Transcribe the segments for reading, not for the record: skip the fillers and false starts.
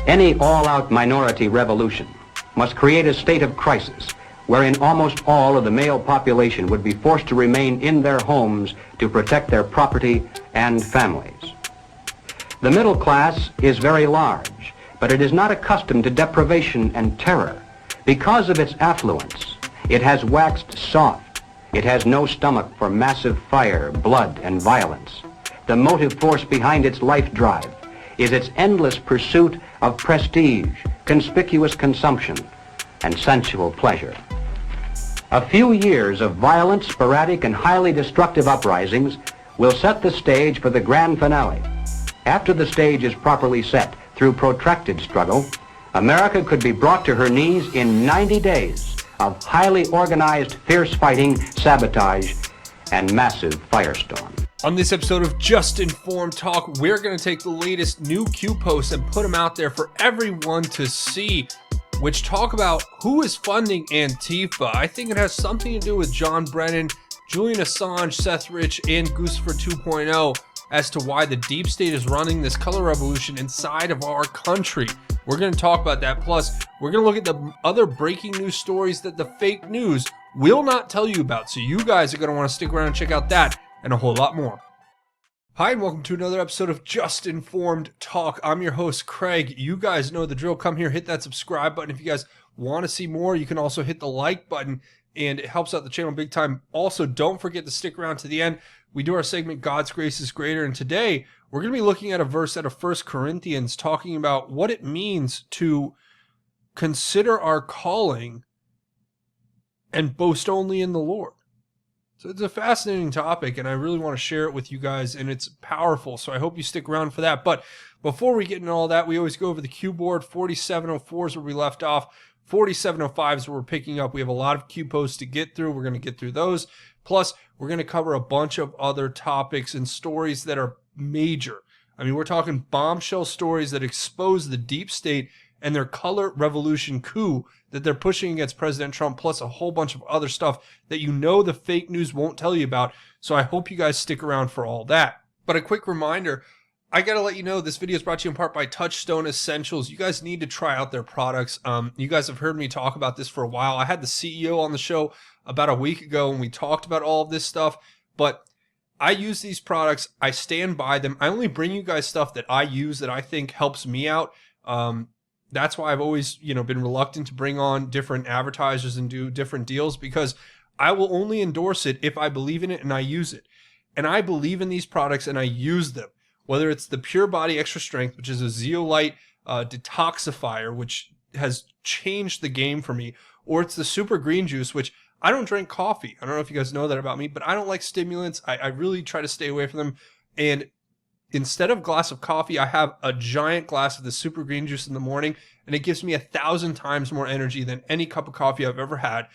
Any all-out minority revolution must create a state of crisis wherein almost all of the male population would be forced to remain in their homes to protect their property and families. The middle class is very large, but it is not accustomed to deprivation and terror. Because of its affluence, it has waxed soft. It has no stomach for massive fire, blood, and violence. The motive force behind its life drive is its endless pursuit of prestige, conspicuous consumption, and sensual pleasure. A few years of violent, sporadic, and highly destructive uprisings will set the stage for the grand finale. After the stage is properly set through protracted struggle, America could be brought to her knees in 90 days of highly organized, fierce fighting, sabotage, and massive firestorm. On this episode of Just Informed Talk, we're going to take the latest new Q posts and put them out there for everyone to see, which talk about who is funding Antifa. I think it has something to do with John Brennan, Julian Assange, Seth Rich, and Guccifer 2.0 as to why the deep state is running this color revolution inside of our country. We're going to talk about that. Plus, we're going to look at the other breaking news stories that the fake news will not tell you about. So you guys are going to want to stick around and check out that and a whole lot more. Hi, and welcome to another episode of Just Informed Talk. I'm your host, Craig. You guys know the drill. Come here, hit that subscribe button. If you guys want to see more, you can also hit the like button, and it helps out the channel big time. Also, don't forget to stick around to the end. We do our segment, God's Grace is Greater, and today we're going to be looking at a verse out of 1 Corinthians talking about what it means to consider our calling and boast only in the Lord. So it's a fascinating topic, and I really want to share it with you guys, and it's powerful, so I hope you stick around for that. But before we get into all that, we always go over the Q board. 4704 is where we left off. 4705 is where we're picking up. We have a lot of Q posts to get through. We're going to get through those. Plus, we're going to cover a bunch of other topics and stories that are major. I mean, we're talking bombshell stories that expose the deep state and their color revolution coup that they're pushing against President Trump, plus a whole bunch of other stuff that you know the fake news won't tell you about. So I hope you guys stick around for all that. But a quick reminder, I got to let you know this video is brought to you in part by Touchstone Essentials. You guys need to try out their products. You guys have heard me talk about this for a while. I had the CEO on the show about a week ago, and we talked about all of this stuff. But I use these products. I stand by them. I only bring you guys stuff that I use that I think helps me out. That's why I've always, been reluctant to bring on different advertisers and do different deals, because I will only endorse it if I believe in it and I use it. And I believe in these products and I use them. Whether it's the Pure Body Extra Strength, which is a zeolite detoxifier, which has changed the game for me, or it's the Super Green Juice, which I don't drink coffee. I don't know if you guys know that about me, but I don't like stimulants. I really try to stay away from them. And instead of a glass of coffee, I have a giant glass of the Super Green Juice in the morning, and it gives me 1,000 times more energy than any cup of coffee I've ever had.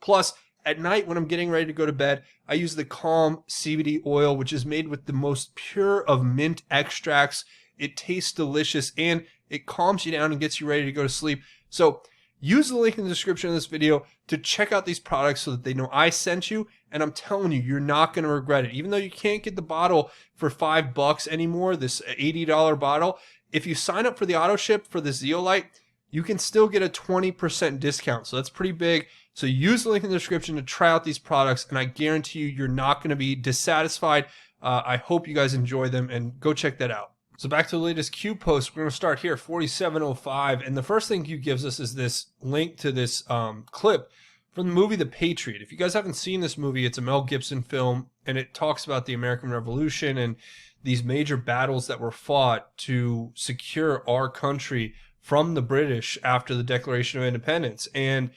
Plus, at night when I'm getting ready to go to bed, I use the Calm CBD oil, which is made with the most pure of mint extracts. It tastes delicious, and it calms you down and gets you ready to go to sleep. So use the link in the description of this video to check out these products so that they know I sent you. And I'm telling you, you're not going to regret it. Even though you can't get the bottle for $5 anymore, this $80 bottle, if you sign up for the auto ship for the zeolite, you can still get a 20% discount. So that's pretty big. So use the link in the description to try out these products, and I guarantee you, you're not going to be dissatisfied. I hope you guys enjoy them, and go check that out. So back to the latest Q post. We're going to start here, 4705. And the first thing Q gives us is this link to this clip from the movie The Patriot. If you guys haven't seen this movie, it's a Mel Gibson film, and it talks about the American Revolution and these major battles that were fought to secure our country from the British after the Declaration of Independence. And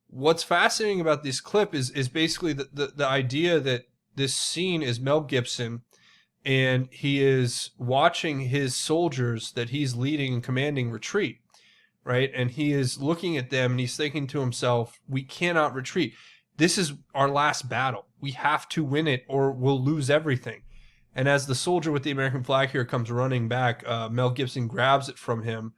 what's fascinating about this clip is basically the idea that this scene is Mel Gibson, and he is watching his soldiers that he's leading and commanding retreat, right? And he is looking at them and he's thinking to himself, we cannot retreat. This is our last battle. We have to win it or we'll lose everything. And as the soldier with the American flag here comes running back, Mel Gibson grabs it from him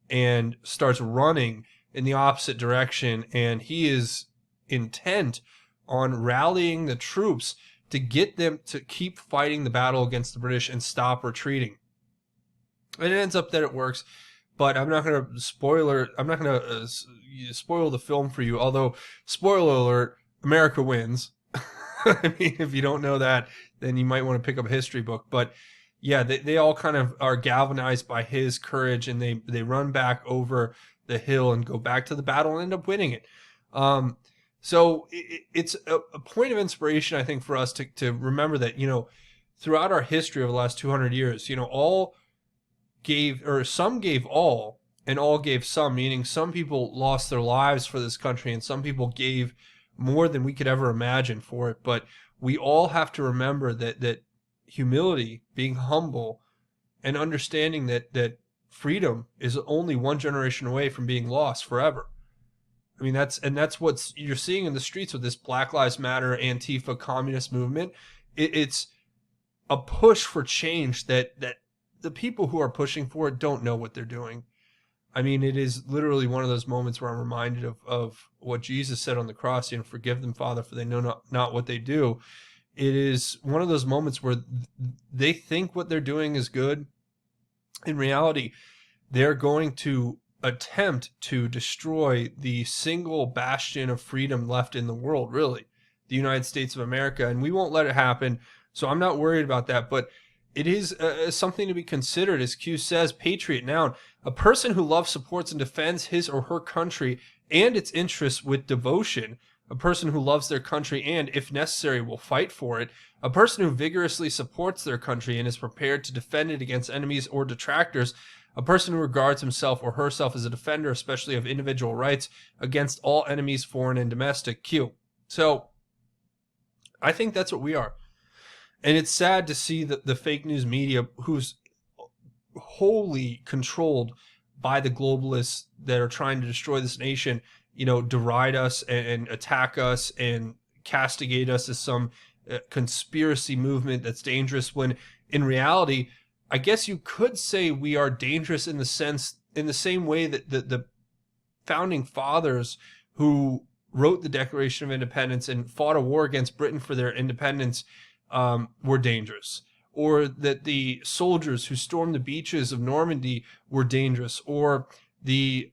and starts running in the opposite direction. And he is intent on rallying the troops to get them to keep fighting the battle against the British and stop retreating. And it ends up that it works. but I'm not going to spoil the film for you. Although, spoiler alert, America wins. I mean, if you don't know that, then you might want to pick up a history book. But yeah, they all kind of are galvanized by his courage, and they run back over the hill and go back to the battle and end up winning it. So it's a point of inspiration, I think, for us to remember that, you know, throughout our history over the last 200 years, you know, all gave, or some gave all, and all gave some, meaning some people lost their lives for this country, and some people gave more than we could ever imagine for it. But we all have to remember that humility, being humble, and understanding that freedom is only one generation away from being lost forever. I mean, that's what you're seeing in the streets with this Black Lives Matter, Antifa, communist movement. It's a push for change that the people who are pushing for it don't know what they're doing. I mean, it is literally one of those moments where I'm reminded of what Jesus said on the cross, you know, forgive them, Father, for they know not what they do. It is one of those moments where they think what they're doing is good. In reality, they're going to attempt to destroy the single bastion of freedom left in the world, really, the United States of America, and we won't let it happen. So I'm not worried about that, but it is something to be considered. As Q says, patriot, noun, a person who loves, supports, and defends his or her country and its interests with devotion. A person who loves their country and, if necessary, will fight for it. A person who vigorously supports their country and is prepared to defend it against enemies or detractors. A person who regards himself or herself as a defender, especially of individual rights, against all enemies, foreign and domestic. Q. So, I think that's what we are. And it's sad to see the fake news media, who's wholly controlled by the globalists that are trying to destroy this nation, you know, deride us and attack us and castigate us as some conspiracy movement that's dangerous, when in reality, I guess you could say we are dangerous in the same way that the founding fathers who wrote the Declaration of Independence and fought a war against Britain for their independence were dangerous, or that the soldiers who stormed the beaches of Normandy were dangerous, or the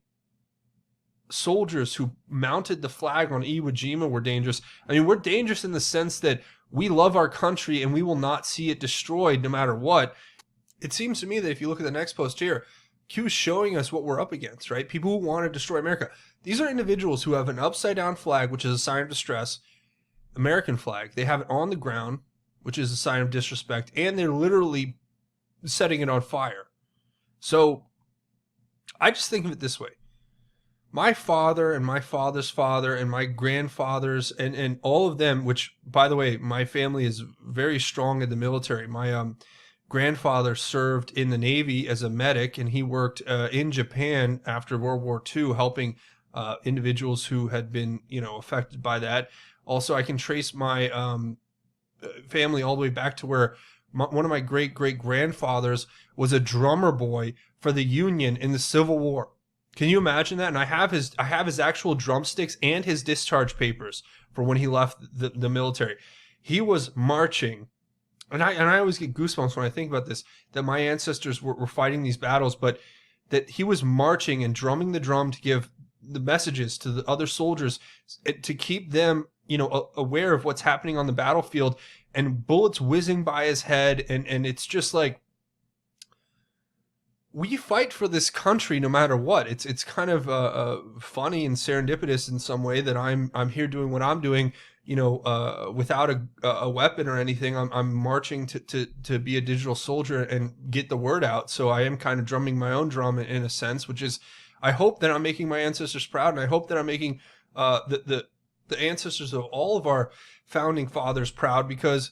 soldiers who mounted the flag on Iwo Jima were dangerous. I mean, we're dangerous in the sense that we love our country and we will not see it destroyed no matter what. It seems to me that if you look at the next post here, Q's showing us what we're up against, right? People who want to destroy America. These are individuals who have an upside down flag, which is a sign of distress, American flag. They have it on the ground, which is a sign of disrespect, and they're literally setting it on fire. So I just think of it this way. My father and my father's father and my grandfathers and all of them, which, by the way, my family is very strong in the military. My grandfather served in the Navy as a medic, and he worked in Japan after World War II, helping individuals who had been, you know, affected by that. Also, I can trace my family all the way back to where one of my great-great-grandfathers was a drummer boy for the Union in the Civil War. Can you imagine that? And I have his actual drumsticks and his discharge papers for when he left the military. He was marching, and I always get goosebumps when I think about this, that my ancestors were fighting these battles, but that he was marching and drumming the drum to give the messages to the other soldiers, to keep them, you know, aware of what's happening on the battlefield, and bullets whizzing by his head. And it's just like, we fight for this country no matter what. It's kind of funny and serendipitous in some way that I'm here doing what I'm doing, you know, without a weapon or anything. I'm marching to be a digital soldier and get the word out. So I am kind of drumming my own drum in a sense, which is, I hope that I'm making my ancestors proud, and I hope that I'm making the ancestors of all of our founding fathers proud, because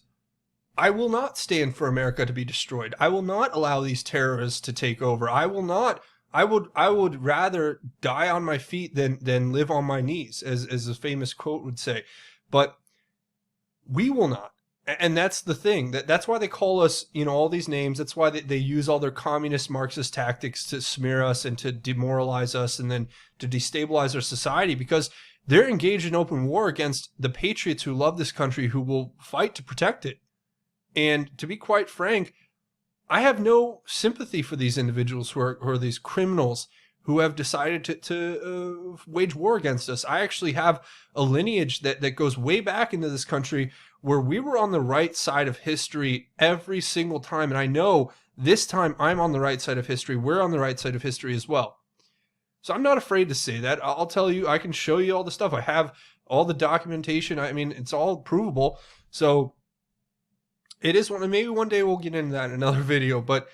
I will not stand for America to be destroyed. I will not allow these terrorists to take over. I would rather die on my feet than live on my knees, as a famous quote would say. But we will not. And that's the thing. That's why they call us, you know, all these names. That's why they use all their communist Marxist tactics to smear us and to demoralize us and then to destabilize our society, because they're engaged in open war against the patriots who love this country, who will fight to protect it. And to be quite frank, I have no sympathy for these individuals who are these criminals who have decided to wage war against us. I actually have a lineage that goes way back into this country where we were on the right side of history every single time. And I know this time I'm on the right side of history. We're on the right side of history as well. So I'm not afraid to say that. I'll tell you, I can show you all the stuff. I have all the documentation. I mean, it's all provable. So it is one, maybe one day we'll get into that in another video, but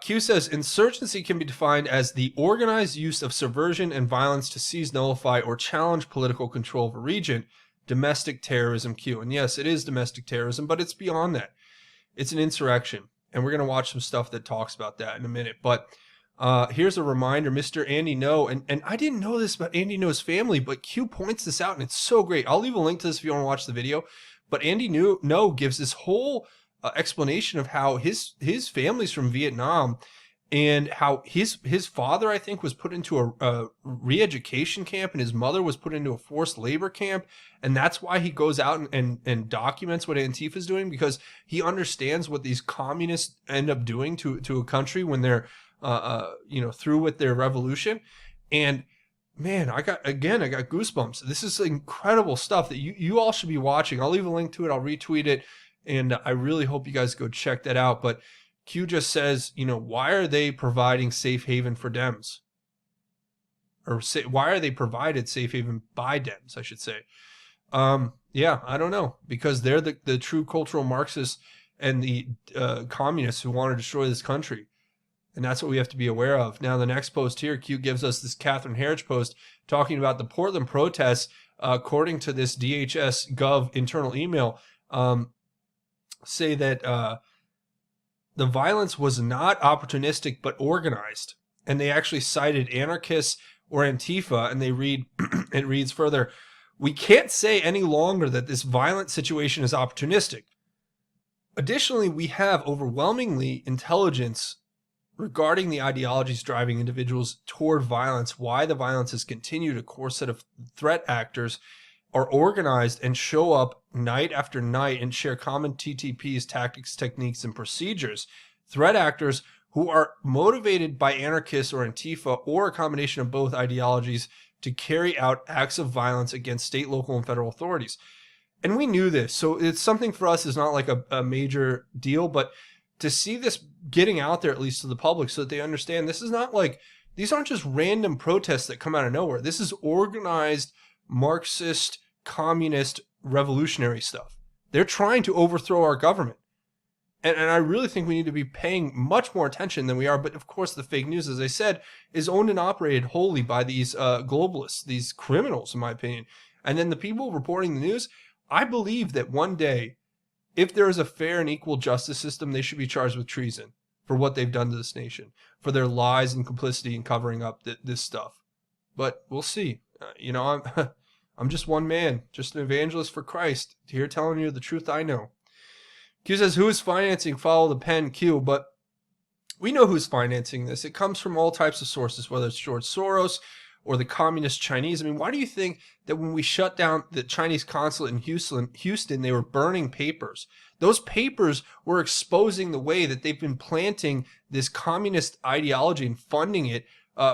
Q says, insurgency can be defined as the organized use of subversion and violence to seize, nullify, or challenge political control of a region. Domestic terrorism, Q. And yes, it is domestic terrorism, but it's beyond that. It's an insurrection. And we're going to watch some stuff that talks about that in a minute. But here's a reminder, Mr. Andy No. And I didn't know this about Andy No's family, but Q points this out, and it's so great. I'll leave a link to this if you want to watch the video. But Andy No gives this whole explanation of how his family's from Vietnam, and how his father, I think, was put into a re-education camp, and his mother was put into a forced labor camp. And that's why he goes out and documents what Antifa's doing, because he understands what these communists end up doing to a country when they're through with their revolution. And man, I got goosebumps. This is incredible stuff that you all should be watching. I'll leave a link to it. I'll retweet it. And I really hope you guys go check that out. But Q just says, why are they providing safe haven for Dems? Or why are they provided safe haven by Dems, I should say. Yeah, I don't know. Because they're the true cultural Marxists and the communists who want to destroy this country. And that's what we have to be aware of. Now, the next post here, Q gives us this Catherine Herridge post talking about the Portland protests, according to this DHS Gov internal email, say that the violence was not opportunistic but organized. And they actually cited anarchists or Antifa, and they read, it reads further, we can't say any longer that this violent situation is opportunistic. Additionally, we have overwhelmingly intelligence regarding the ideologies driving individuals toward violence, why the violence has continued. A core set of threat actors are organized and show up night after night and share common TTPs, tactics, techniques, and procedures. Threat actors who are motivated by anarchists or Antifa or a combination of both ideologies to carry out acts of violence against state, local, and federal authorities. And we knew this, so it's something for us is not like a major deal, but to see this getting out there, at least to the public, so that they understand this is not like, these aren't just random protests that come out of nowhere. This is organized Marxist, communist, revolutionary stuff. They're trying to overthrow our government. And I really think we need to be paying much more attention than we are. But of course, the fake news, as I said, is owned and operated wholly by these globalists, these criminals, in my opinion. And then the people reporting the news, I believe that one day, if there is a fair and equal justice system, they should be charged with treason for what they've done to this nation, for their lies and complicity in covering up this stuff. But we'll see. I'm just one man, just an evangelist for Christ, here telling you the truth I know. Q says, who is financing Follow the Pen, Q? But we know who's financing this. It comes from all types of sources, whether it's George Soros or the communist Chinese. I mean, why do you think that when we shut down the Chinese consulate in Houston, they were burning papers? Those papers were exposing the way that they've been planting this communist ideology and funding it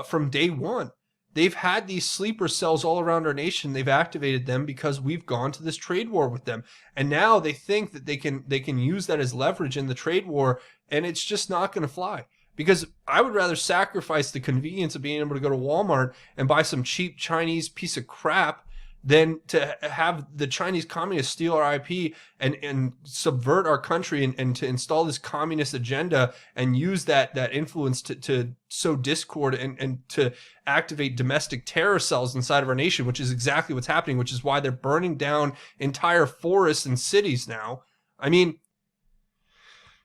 from day one. They've had these sleeper cells all around our nation. They've activated them because we've gone to this trade war with them. And now they think that they can use that as leverage in the trade war, and it's just not going to fly. Because I would rather sacrifice the convenience of being able to go to Walmart and buy some cheap Chinese piece of crap than to have the Chinese communists steal our IP and subvert our country and to install this communist agenda and use that influence to sow discord and to activate domestic terror cells inside of our nation, which is exactly what's happening, which is why they're burning down entire forests and cities now. I mean,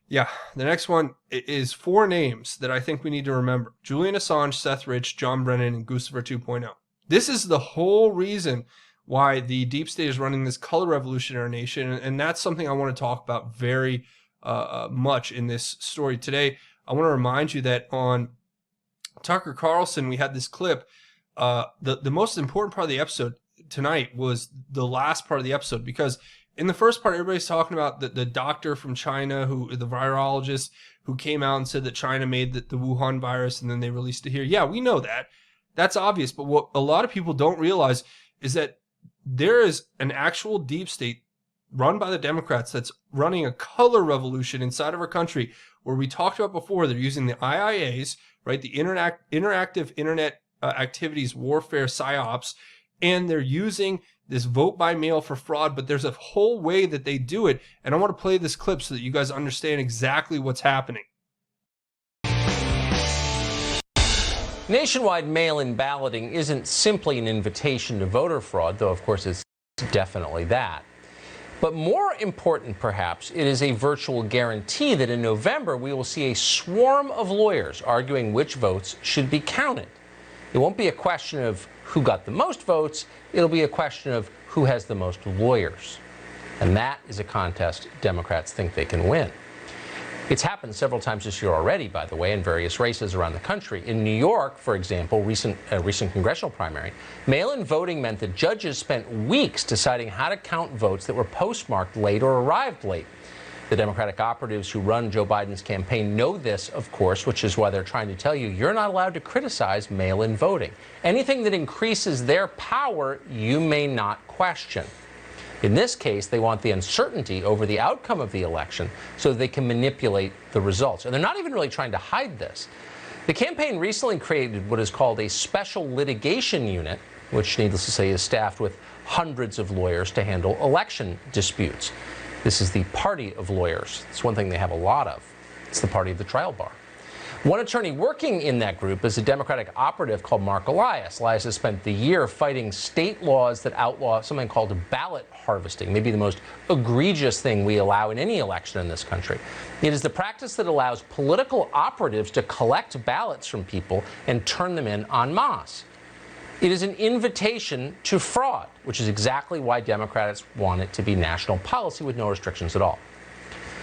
yeah, the next one is 4 names that I think we need to remember. Julian Assange, Seth Rich, John Brennan, and Guccifer 2.0. This is the whole reason why the deep state is running this color revolution in our nation. And that's something I want to talk about very much in this story today. I want to remind you that on Tucker Carlson, we had this clip. The most important part of the episode tonight was the last part of the episode, because in the first part, everybody's talking about the doctor from China, the virologist who came out and said that China made the Wuhan virus and then they released it here. Yeah, we know that. That's obvious. But what a lot of people don't realize is that there is an actual deep state run by the Democrats that's running a color revolution inside of our country, where we talked about before. They're using the IIAs, right? The interactive internet activities warfare psyops, and they're using this vote by mail for fraud, but there's a whole way that they do it. And I want to play this clip so that you guys understand exactly what's happening. Nationwide mail-in balloting isn't simply an invitation to voter fraud, though of course it's definitely that. But more important, perhaps, it is a virtual guarantee that in November we will see a swarm of lawyers arguing which votes should be counted. It won't be a question of who got the most votes, it'll be a question of who has the most lawyers. And that is a contest Democrats think they can win. It's happened several times this year already, by the way, in various races around the country. In New York, for example, recent congressional primary, mail-in voting meant that judges spent weeks deciding how to count votes that were postmarked late or arrived late. The Democratic operatives who run Joe Biden's campaign know this, of course, which is why they're trying to tell you you're not allowed to criticize mail-in voting. Anything that increases their power, you may not question. In this case, they want the uncertainty over the outcome of the election so they can manipulate the results. And they're not even really trying to hide this. The campaign recently created what is called a special litigation unit, which, needless to say, is staffed with hundreds of lawyers to handle election disputes. This is the party of lawyers. It's one thing they have a lot of. It's the party of the trial bar. One attorney working in that group is a Democratic operative called Mark Elias. Elias has spent the year fighting state laws that outlaw something called ballot harvesting, maybe the most egregious thing we allow in any election in this country. It is the practice that allows political operatives to collect ballots from people and turn them in en masse. It is an invitation to fraud, which is exactly why Democrats want it to be national policy with no restrictions at all.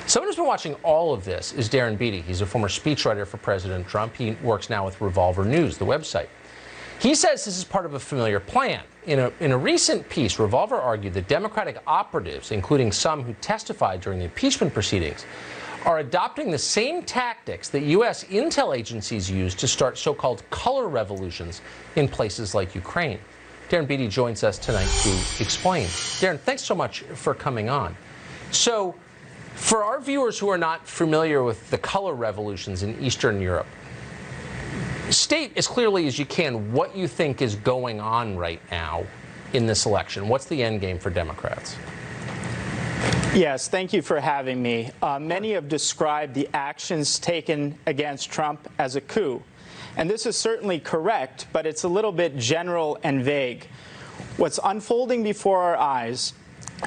Someone who's been watching all of this is Darren Beattie. He's a former speechwriter for President Trump. He works now with Revolver News, the website. He says this is part of a familiar plan. In a recent piece, Revolver argued that Democratic operatives, including some who testified during the impeachment proceedings, are adopting the same tactics that U.S. intel agencies use to start so-called color revolutions in places like Ukraine. Darren Beattie joins us tonight to explain. Darren, thanks so much for coming on. So, for our viewers who are not familiar with the color revolutions in Eastern Europe, state as clearly as you can what you think is going on right now in this election. What's the end game for Democrats? Yes, thank you for having me. Many have described the actions taken against Trump as a coup. And this is certainly correct, but it's a little bit general and vague. What's unfolding before our eyes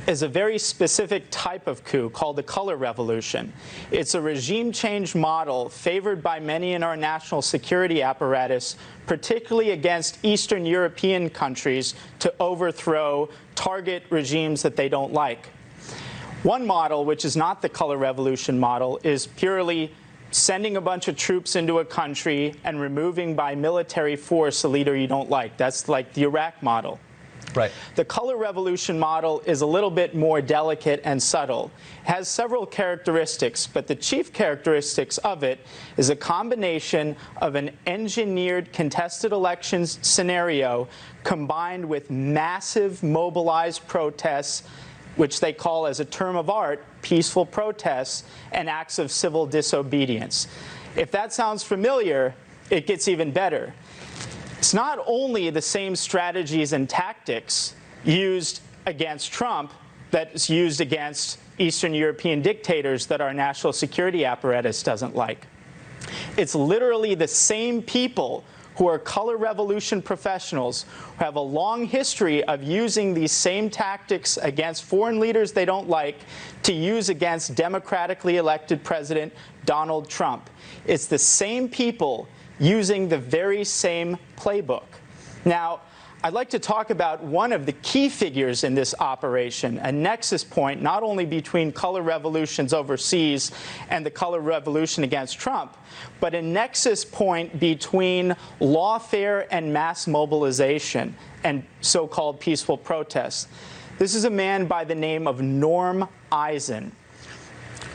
is a very specific type of coup called the color revolution. It's a regime change model favored by many in our national security apparatus, particularly against Eastern European countries, to overthrow, target regimes that they don't like. One model, which is not the color revolution model, is purely sending a bunch of troops into a country and removing by military force a leader you don't like. That's like the Iraq model. Right. The color revolution model is a little bit more delicate and subtle. It has several characteristics, but the chief characteristics of it is a combination of an engineered contested elections scenario combined with massive mobilized protests, which they call, as a term of art, peaceful protests and acts of civil disobedience. If that sounds familiar, it gets even better. It's not only the same strategies and tactics used against Trump that's used against Eastern European dictators that our national security apparatus doesn't like. It's literally the same people who are color revolution professionals who have a long history of using these same tactics against foreign leaders they don't like to use against democratically elected President Donald Trump. It's the same people using the very same playbook. Now, I'd like to talk about one of the key figures in this operation, a nexus point not only between color revolutions overseas and the color revolution against Trump, but a nexus point between lawfare and mass mobilization and so-called peaceful protests. This is a man by the name of Norm Eisen.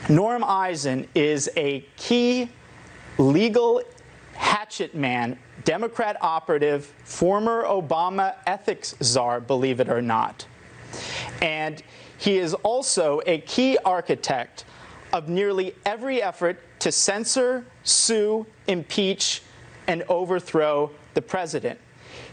Norm Eisen is a key legal hatchet man, Democrat operative, former Obama ethics czar, believe it or not. And he is also a key architect of nearly every effort to censor, sue, impeach, and overthrow the president.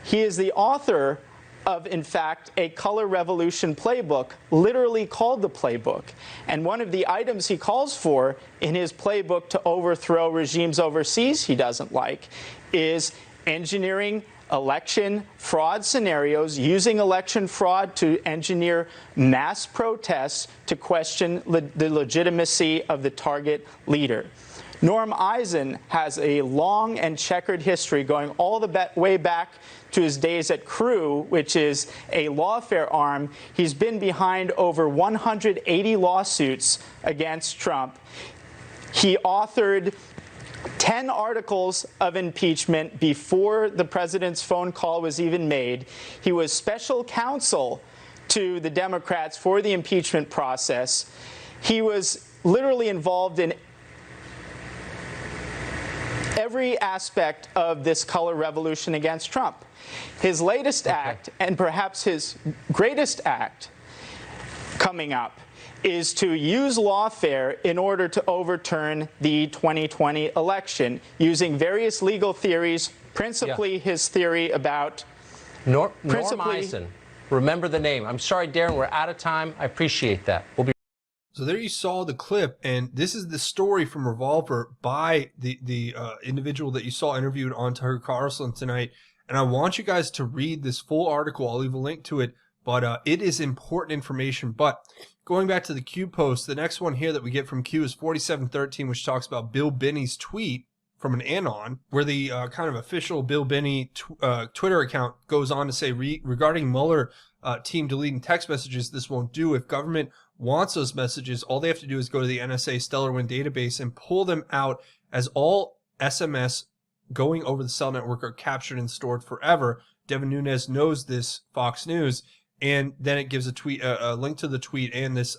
He is the author of, in fact, a color revolution playbook, literally called the playbook. And one of the items he calls for in his playbook to overthrow regimes overseas he doesn't like is engineering election fraud scenarios, using election fraud to engineer mass protests to question the legitimacy of the target leader. Norm Eisen has a long and checkered history going all the way back to his days at Crew, which is a lawfare arm. He's been behind over 180 lawsuits against Trump. He authored 10 articles of impeachment before the president's phone call was even made. He was special counsel to the Democrats for the impeachment process. He was literally involved in every aspect of this color revolution against Trump. His latest act, and perhaps his greatest act coming up, is to use lawfare in order to overturn the 2020 election, using various legal theories, principally his theory about... Norm Eisen. Remember the name. I'm sorry, Darren, we're out of time. I appreciate that. We'll be... So there you saw the clip, and this is the story from Revolver by the individual that you saw interviewed on Tucker Carlson tonight. And I want you guys to read this full article. I'll leave a link to it, but it is important information. But going back to the Q post, the next one here that we get from Q is 4713, which talks about Bill Binney's tweet from an anon, where the kind of official Bill Binney Twitter account goes on to say, regarding Mueller team deleting text messages, this won't do. If government wants those messages, all they have to do is go to the NSA StellarWind database and pull them out, as all SMS going over the cell network are captured and stored forever. Devin Nunes knows this, Fox News, and then it gives a link to the tweet and this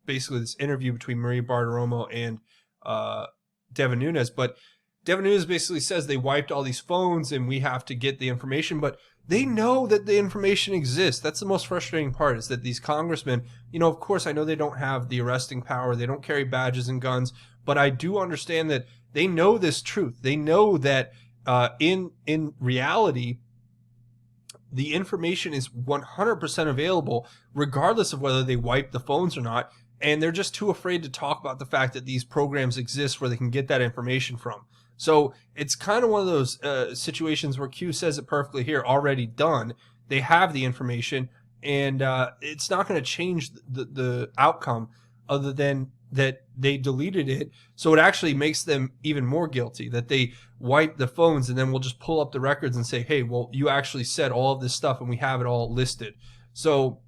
basically this interview between Maria Bartiromo and Devin Nunes. But Devin Nunes basically says they wiped all these phones and we have to get the information, but they know that the information exists. That's the most frustrating part, is that these congressmen, you know, of course, I know they don't have the arresting power. They don't carry badges and guns, but I do understand that they know this truth. They know that in reality, the information is 100% available, regardless of whether they wipe the phones or not. And they're just too afraid to talk about the fact that these programs exist where they can get that information from. So it's kind of one of those situations where Q says it perfectly here, already done. They have the information, and it's not going to change the outcome other than that they deleted it. So it actually makes them even more guilty, that they wipe the phones, and then we'll just pull up the records and say, hey, well, you actually said all of this stuff and we have it all listed. So,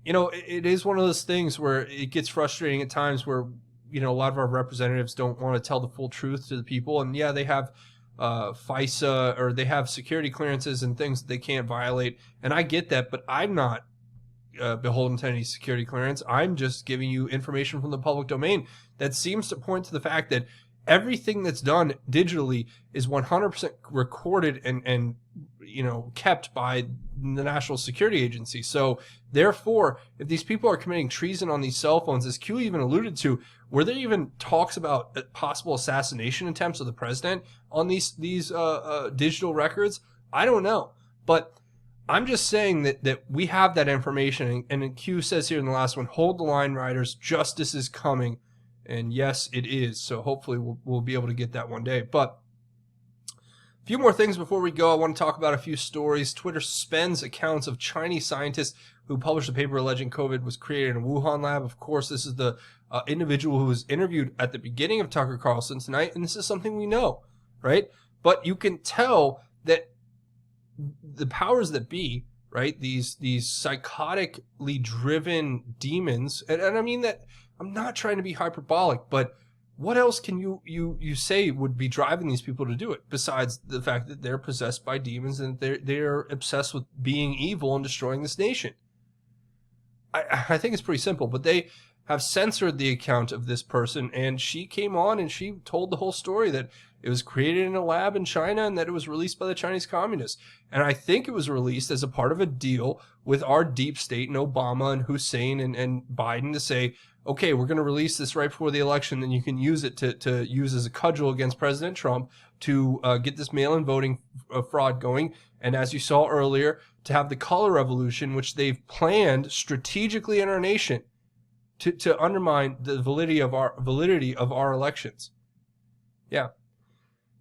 you know, it is one of those things where it gets frustrating at times where, you know, a lot of our representatives don't want to tell the full truth to the people. And yeah, they have FISA, or they have security clearances and things that they can't violate. And I get that, but I'm not beholden to any security clearance. I'm just giving you information from the public domain that seems to point to the fact that everything that's done digitally is 100% recorded and you know, kept by the National Security Agency. So therefore, if these people are committing treason on these cell phones, as Q even alluded to, were there even talks about possible assassination attempts of the president on these digital records? I don't know, but I'm just saying that we have that information, and Q says here in the last one, hold the line, riders, justice is coming. And yes, it is. So hopefully we'll be able to get that one day. But a few more things before we go. I want to talk about a few stories. Twitter suspends accounts of Chinese scientists who published a paper alleging COVID was created in a Wuhan lab. Of course, this is the individual who was interviewed at the beginning of Tucker Carlson tonight, and this is something we know, right? But you can tell that the powers that be, right, these psychotically driven demons, and I mean that, I'm not trying to be hyperbolic, but what else can you say would be driving these people to do it besides the fact that they're possessed by demons and they're obsessed with being evil and destroying this nation? I think it's pretty simple, but they have censored the account of this person, and she came on and she told the whole story that it was created in a lab in China and that it was released by the Chinese communists. And I think it was released as a part of a deal with our deep state and Obama and Hussein and Biden to say, okay, we're going to release this right before the election, then you can use it to use as a cudgel against President Trump to get this mail-in voting fraud going. And as you saw earlier, to have the color revolution, which they've planned strategically in our nation to undermine the validity of our elections. Yeah.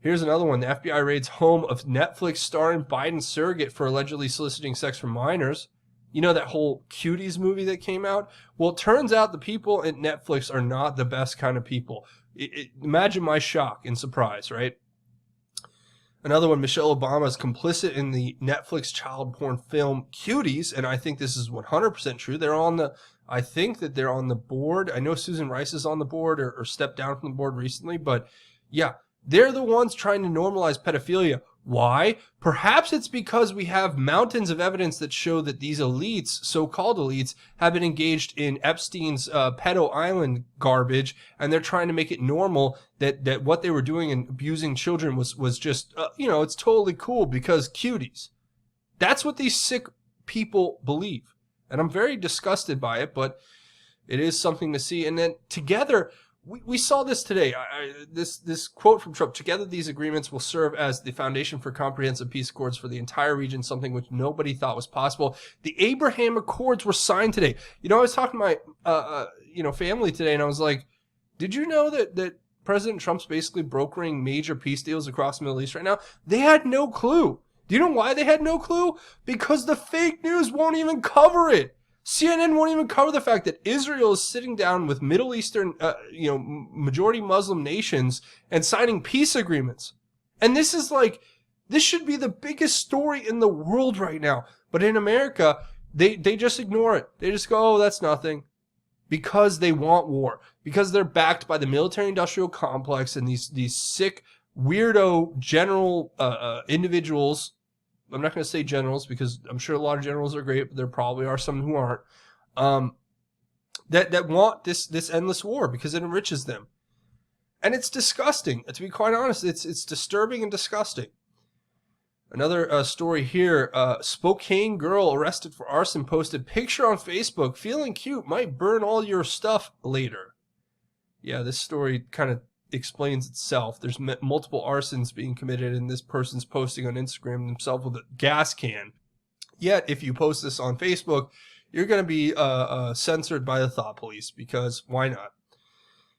Here's another one. The FBI raids home of Netflix starring Biden surrogate for allegedly soliciting sex from minors. You know that whole Cuties movie that came out? Well, it turns out the people at Netflix are not the best kind of people. Imagine my shock and surprise, right? Another one, Michelle Obama is complicit in the Netflix child porn film Cuties, and I think this is 100% true. I think that they're on the board. I know Susan Rice is on the board or stepped down from the board recently, but yeah, they're the ones trying to normalize pedophilia. Why? Perhaps it's because we have mountains of evidence that show that these elites, so-called elites, have been engaged in Epstein's pedo island garbage, and they're trying to make it normal that what they were doing and abusing children was just, it's totally cool because cuties. That's what these sick people believe. And I'm very disgusted by it, but it is something to see. And then together, we saw this today. This quote from Trump: "Together, these agreements will serve as the foundation for comprehensive peace accords for the entire region, something which nobody thought was possible." The Abraham Accords were signed today. I was talking to my family today, and I was like, "Did you know that President Trump's basically brokering major peace deals across the Middle East right now?" They had no clue. Do you know why they had no clue? Because the fake news won't even cover it. CNN won't even cover the fact that Israel is sitting down with Middle Eastern, majority Muslim nations and signing peace agreements. And this should be the biggest story in the world right now. But in America, they just ignore it. They just go, oh, that's nothing. Because they want war. Because they're backed by the military-industrial complex and these sick, weirdo general individuals. I'm not going to say generals because I'm sure a lot of generals are great, but there probably are some who aren't, that want this endless war because it enriches them. And it's disgusting. To be quite honest, it's disturbing and disgusting. Another story here, Spokane girl arrested for arson posted picture on Facebook, feeling cute, might burn all your stuff later. Yeah, this story kind of explains itself. There's multiple arsons being committed, and this person's posting on Instagram themselves with a gas can. Yet, if you post this on Facebook, you're going to be censored by the thought police, because why not?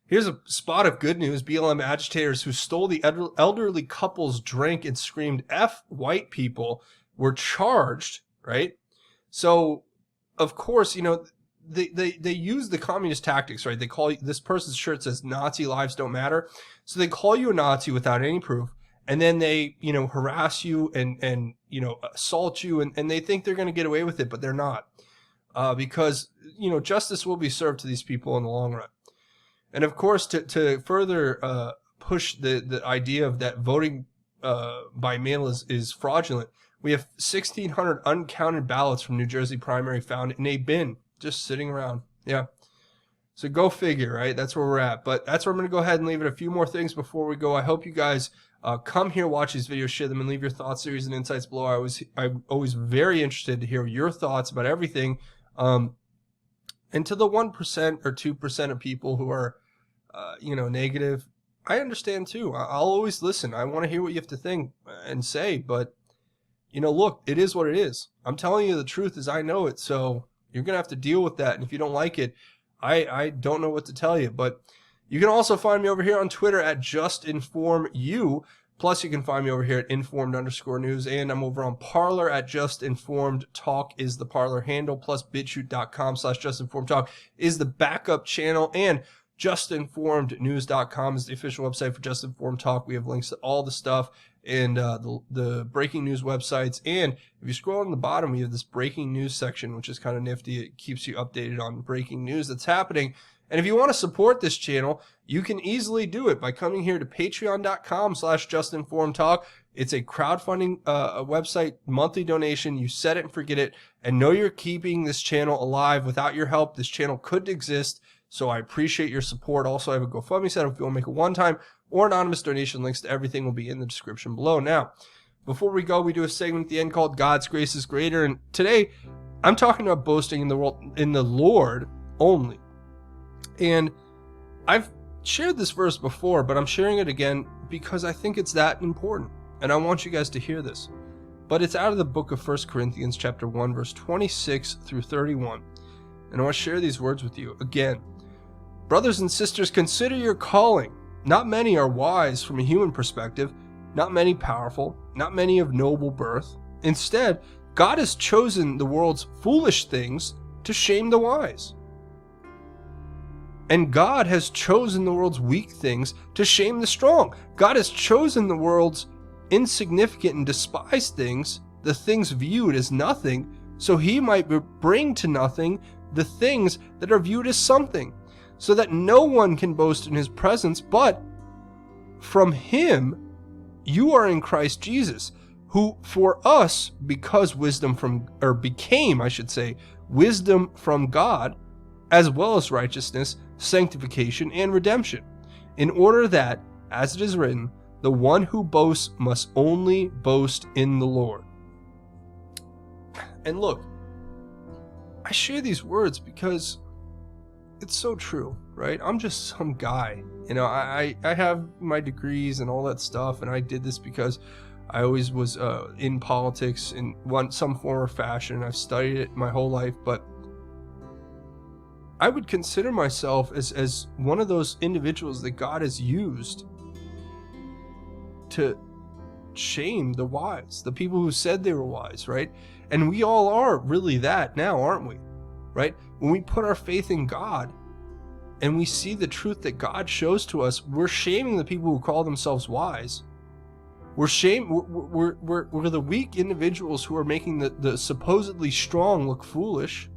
Here's a spot of good news. BLM agitators who stole the elderly couple's drink and screamed F white people were charged, right? So, of course, they use the communist tactics, right? They call you, this person's shirt says Nazi lives don't matter. So they call you a Nazi without any proof. And then they, harass you and assault you. And they think they're going to get away with it, but they're not. Because, justice will be served to these people in the long run. And of course, to further push the idea of that voting by mail is fraudulent, we have 1,600 uncounted ballots from New Jersey primary found in a bin. Just sitting around. Yeah. So go figure, right? That's where we're at. But that's where I'm going to go ahead and leave it. A few more things before we go. I hope you guys come here, watch these videos, share them, and leave your thoughts, theories, and insights below. I'm always very interested to hear your thoughts about everything. And to the 1% or 2% of people who are, negative, I understand too. I'll always listen. I want to hear what you have to think and say. But, look, it is what it is. I'm telling you the truth as I know it. So you're going to have to deal with that. And if you don't like it, I don't know what to tell you. But you can also find me over here on Twitter at JustInformedYou. Plus, you can find me over here at informed_news. And I'm over on Parler at JustInformedTalk is the Parler handle. Plus, BitChute.com/JustInformedTalk is the backup channel. And JustInformedNews.com is the official website for Just Informed Talk. We have links to all the stuff and the breaking news websites. And if you scroll on the bottom, we have this breaking news section, which is kind of nifty. It keeps you updated on breaking news that's happening. And if you want to support this channel, you can easily do it by coming here to patreon.com/justinformedtalk. It's a crowdfunding website, monthly donation. You set it and forget it, and know you're keeping this channel alive. Without your help, this channel couldn't exist. So I appreciate your support. Also, I have a GoFundMe set up if you want to make a one-time or anonymous donation. Links to everything will be in the description below. Now, before we go, we do a segment at the end called God's Grace is Greater. And today, I'm talking about boasting in the Lord only. And I've shared this verse before, but I'm sharing it again because I think it's that important. And I want you guys to hear this. But it's out of the book of 1 Corinthians chapter 1, verse 26 through 31. And I want to share these words with you again. Brothers and sisters, consider your calling. Not many are wise from a human perspective, not many powerful, not many of noble birth. Instead, God has chosen the world's foolish things to shame the wise. And God has chosen the world's weak things to shame the strong. God has chosen the world's insignificant and despised things, the things viewed as nothing, so he might bring to nothing the things that are viewed as something, so that no one can boast in his presence, but from him you are in Christ Jesus, who for us became wisdom from God, as well as righteousness, sanctification, and redemption, in order that, as it is written, the one who boasts must only boast in the Lord. And look, I share these words because it's so true, right? I'm just some guy. You know, I have my degrees and all that stuff, and I did this because I always was in politics in some form or fashion. I've studied it my whole life, but I would consider myself as one of those individuals that God has used to shame the wise, the people who said they were wise, right? And we all are really that now, aren't we? Right? When we put our faith in God and we see the truth that God shows to us, we're shaming the people who call themselves wise. We're the weak individuals who are making the supposedly strong look foolish.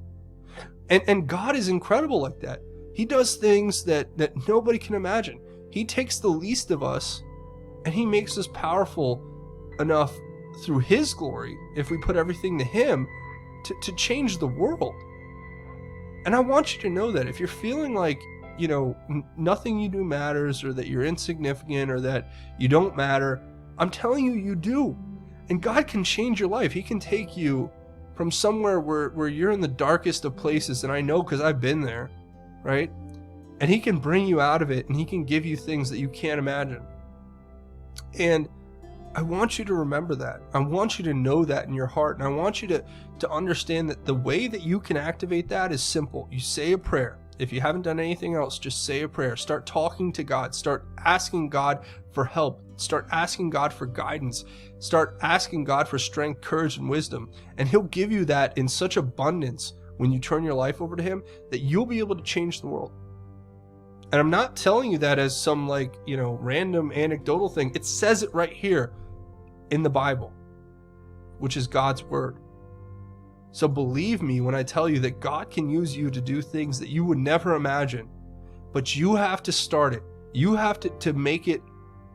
And God is incredible like that. He does things that nobody can imagine. He takes the least of us and he makes us powerful enough through his glory, if we put everything to him, to change the world. And I want you to know that if you're feeling like, you know, nothing you do matters, or that you're insignificant, or that you don't matter, I'm telling you, you do. And God can change your life. He can take you from somewhere where you're in the darkest of places, and I know because I've been there, right? And he can bring you out of it, and he can give you things that you can't imagine. And I want you to remember that. I want you to know that in your heart. And I want you to understand that the way that you can activate that is simple. You say a prayer. If you haven't done anything else, just say a prayer. Start talking to God. Start asking God for help. Start asking God for guidance. Start asking God for strength, courage, and wisdom. And he'll give you that in such abundance when you turn your life over to him that you'll be able to change the world. And I'm not telling you that as some random anecdotal thing. It says it right here in the Bible, which is God's word. So believe me when I tell you that God can use you to do things that you would never imagine, but you have to start it. You have to make it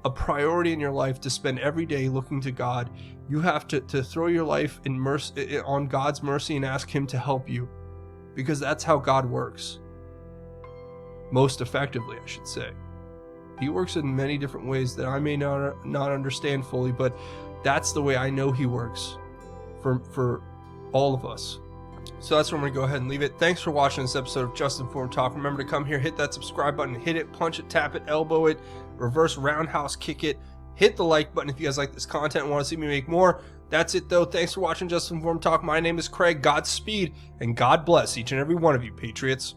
a priority in your life to spend every day looking to God. You have to throw your life in mercy, on God's mercy, and ask him to help you, because that's how God works. Most effectively, I should say. He works in many different ways that I may not understand fully, but that's the way I know he works for all of us. So that's where I'm going to go ahead and leave it. Thanks for watching this episode of Just Informed Talk. Remember to come here, hit that subscribe button, hit it, punch it, tap it, elbow it, reverse roundhouse kick it, hit the like button if you guys like this content and want to see me make more. That's it though. Thanks for watching Just Informed Talk. My name is Craig. Godspeed and God bless each and every one of you, Patriots.